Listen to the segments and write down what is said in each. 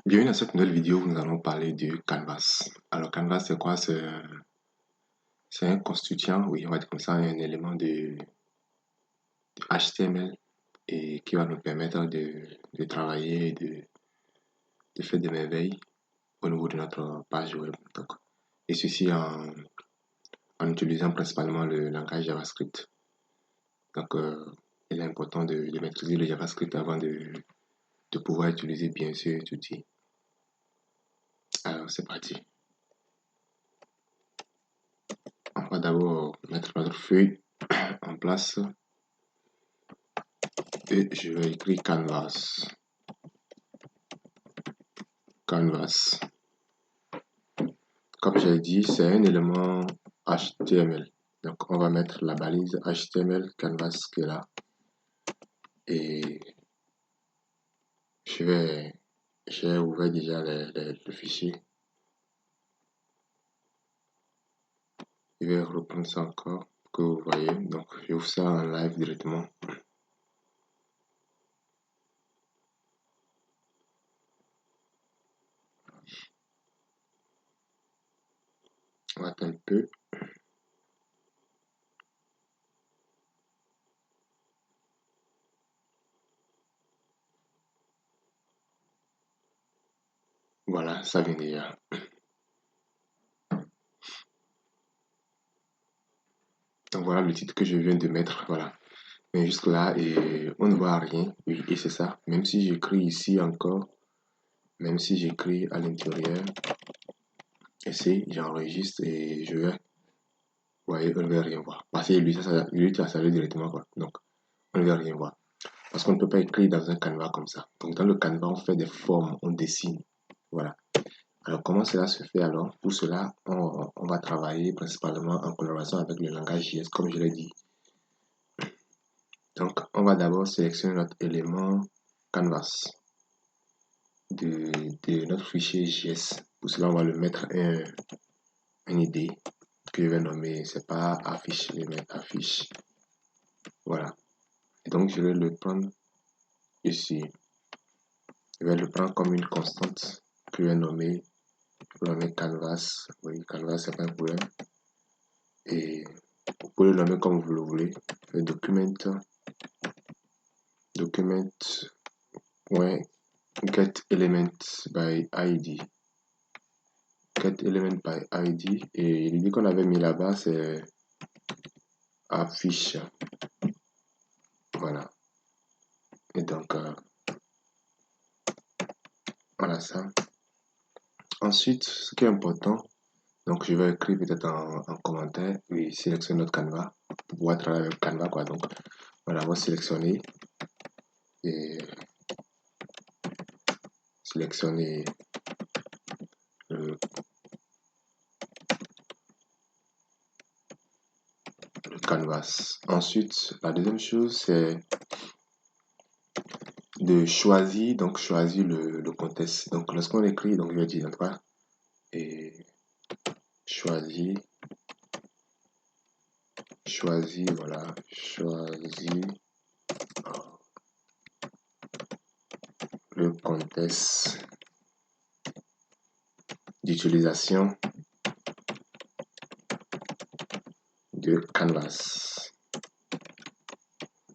Bienvenue dans cette nouvelle vidéo où nous allons parler du Canvas. Alors, Canvas, c'est quoi? C'est un constituant, oui, on va dire comme ça, un élément de HTML et qui va nous permettre de travailler, de faire des merveilles au niveau de notre page web. Donc, et ceci en utilisant principalement le langage JavaScript. Donc, il est important de maîtriser le JavaScript avant de pouvoir utiliser bien sûr cet outil. Alors, c'est parti. On va d'abord mettre notre feuille en place et je vais écrire Canvas. Canvas. Comme j'ai dit, c'est un élément HTML. Donc, on va mettre la balise HTML Canvas qui est là. Et j'ai ouvert déjà le fichier. Je vais reprendre ça encore pour que vous voyez. Donc, j'ouvre ça en live directement. On va attendre un peu. Voilà, ça vient déjà. Donc voilà le titre que je viens de mettre, voilà. Mais jusque là, et on ne voit rien, oui, et c'est ça. Même si j'écris ici encore, même si j'écris à l'intérieur, ici, j'enregistre et je vais, vous voyez, on ne va rien voir. Parce que lui, ça s'allume directement, quoi. Donc, on ne va rien voir. Parce qu'on ne peut pas écrire dans un canevas comme ça. Donc, dans le canevas, on fait des formes, on dessine. Voilà. Alors, comment cela se fait alors? Pour cela, on va travailler principalement en collaboration avec le langage JS, comme je l'ai dit. Donc, on va d'abord sélectionner notre élément canvas de notre fichier JS. Pour cela, on va le mettre un ID que je vais nommer, c'est pas affiche, je vais mettre affiche. Voilà. Et donc, je vais le prendre ici. Je vais le prendre comme une constante que je vais nommer. Je vais nommer canvas. Oui, canvas, c'est pas un problème. Et vous pouvez le nommer comme vous le voulez. Le document get element by ID. Get element by ID. Et l'idée qu'on avait mis là-bas, c'est affiche. Voilà. Et donc, voilà ça. Ensuite, ce qui est important, donc je vais écrire peut-être en commentaire, oui, sélectionner notre canevas pour pouvoir travailler avec Canva, quoi. Donc, voilà, on va sélectionner et sélectionner le canvas. Ensuite, la deuxième chose, c'est de choisir, donc choisir le contexte. Donc, lorsqu'on écrit, donc je vais dire, quoi, et choisir, voilà, choisir le contexte d'utilisation de Canvas.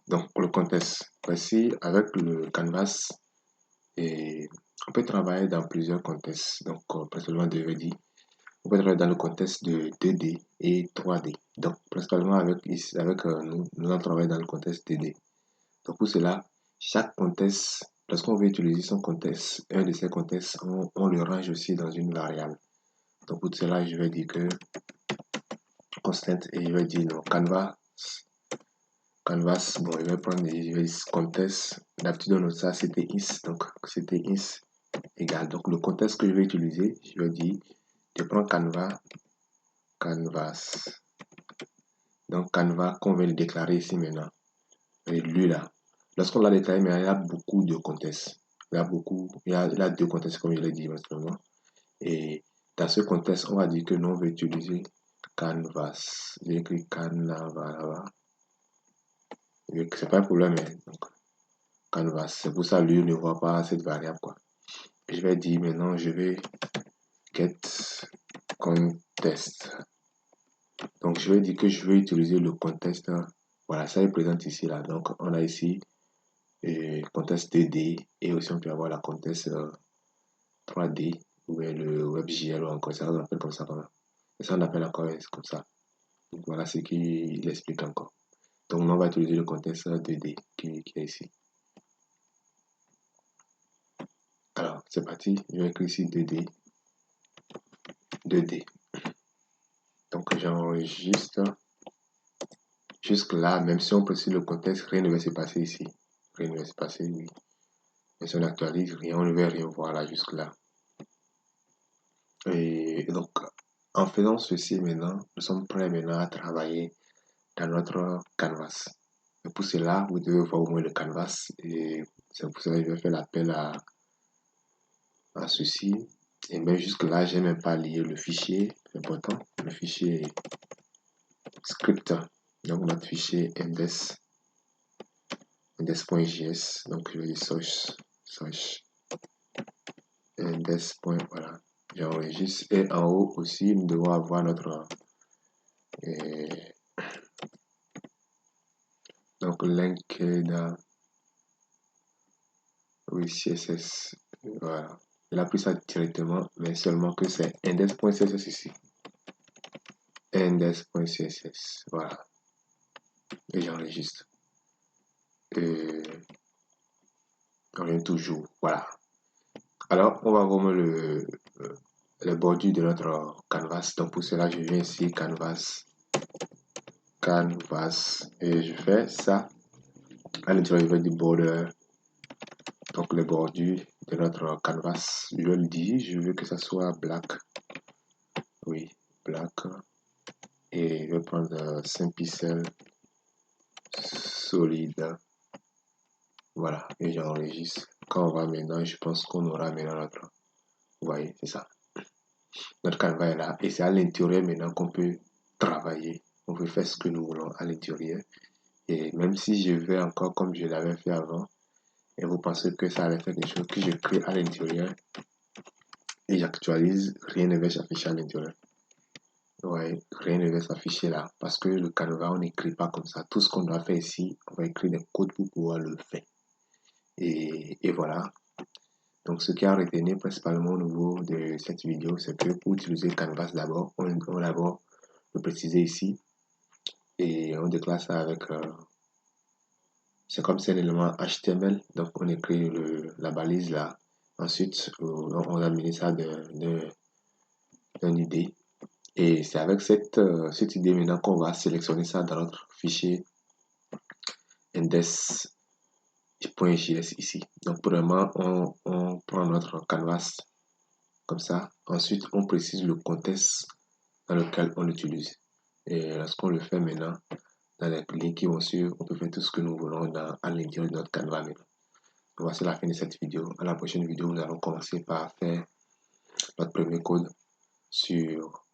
Donc, le contexte, voici avec le Canvas, et on peut travailler dans plusieurs contextes. Donc, principalement DVD. On peut travailler dans le contexte de 2D et 3D. Donc, principalement nous allons travailler dans le contexte 2D. Donc, pour cela, chaque contexte, lorsqu'on veut utiliser son contexte, un de ces contextes, on le range aussi dans une variable. Donc, pour cela, je vais dire que constant et je vais dire non, Canvas, bon, je vais prendre, je vais dire contexte. D'habitude, on note ça, c'était is. Donc, c'était is égal. Donc, le contexte que je vais utiliser, je vais dire, je prends Canvas. Donc, Canvas qu'on vient de déclarer ici maintenant. Et lui là, lorsqu'on l'a déclaré, mais il y a beaucoup de contextes. Il y a deux contextes comme je l'ai dit maintenant. Et dans ce contexte, on va dire que nous on veut utiliser Canvas. J'ai écrit Canvas là-bas. C'est pas un problème, hein. Donc, Canvas. C'est pour ça lui ne voit pas cette variable, quoi. je vais dire maintenant, je vais get contest. Donc, je vais dire que je vais utiliser le contest. Voilà, ça est présent ici, là. Donc, on a ici contest 2D et aussi on peut avoir la contest 3D ou bien le WebGL ou encore ça, on appelle comme ça. Et ça, on appelle encore comme ça. Donc, voilà ce qu'il explique encore. Donc, on va utiliser le contest 2D qui est ici. Alors, c'est parti. Je vais écrire ici 2D. 2D. Donc, j'enregistre. Jusque là, même si on précise le contexte, rien ne va se passer ici. Rien ne va se passer, oui. Mais si on actualise, rien, on ne va rien voir là, jusque là. Et donc, en faisant ceci maintenant, nous sommes prêts maintenant à travailler dans notre canvas. Et pour cela, vous devez voir au moins le canvas. Et c'est pour cela que je vais faire l'appel à ceci. Et même jusque là, je n'ai même pas lié le fichier. C'est important. Le fichier script. Donc, notre fichier index.js. Donc, je vais dire source index. Voilà. J'enregistre. Et en haut aussi, nous devons avoir notre donc linked oui, CSS. Voilà. Il a pris ça directement, mais seulement que c'est index.css ici. Index.css. Voilà. Et j'enregistre. Et on vient toujours. Voilà. Alors, on va voir le bordure de notre canvas. Donc, pour cela, je viens ici, canvas. Et je fais ça. À l'intérieur, je vais dire border. Donc, les bordures de notre canvas. Je le dis, je veux que ça soit black. Oui, black. Et je vais prendre 5 pixels solide. Voilà, et j'enregistre. Quand on va maintenant, je pense qu'on aura maintenant notre. Vous voyez, c'est ça. Notre canevas est là. Et c'est à l'intérieur maintenant qu'on peut travailler. On peut faire ce que nous voulons à l'intérieur. Et même si je vais encore comme je l'avais fait avant, et vous pensez que ça allait faire des choses que je crée à l'intérieur et j'actualise, rien ne va s'afficher à l'intérieur. Ouais, rien ne va s'afficher là. Parce que le canevas, on n'écrit pas comme ça. Tout ce qu'on doit faire ici, on va écrire des codes pour pouvoir le faire. Et voilà. Donc, ce qui a retenu principalement au niveau de cette vidéo, c'est que pour utiliser Canvas d'abord, on va d'abord le préciser ici. Et on déclare ça avec... c'est comme c'est l'élément HTML. Donc, on écrit la balise là. Ensuite, on a mis ça d'une idée. Et c'est avec cette idée maintenant qu'on va sélectionner ça dans notre fichier index.js ici. Donc, premièrement, on prend notre canvas comme ça. Ensuite, on précise le contexte dans lequel on l'utilise. Et lorsqu'on le fait maintenant, dans les lignes qui vont suivre, on peut faire tout ce que nous voulons à l'intérieur de notre canevas maintenant. Voici la fin de cette vidéo. À la prochaine vidéo, nous allons commencer par faire notre premier code sur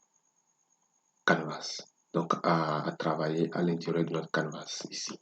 Canvas. Donc, à travailler à l'intérieur de notre canvas ici.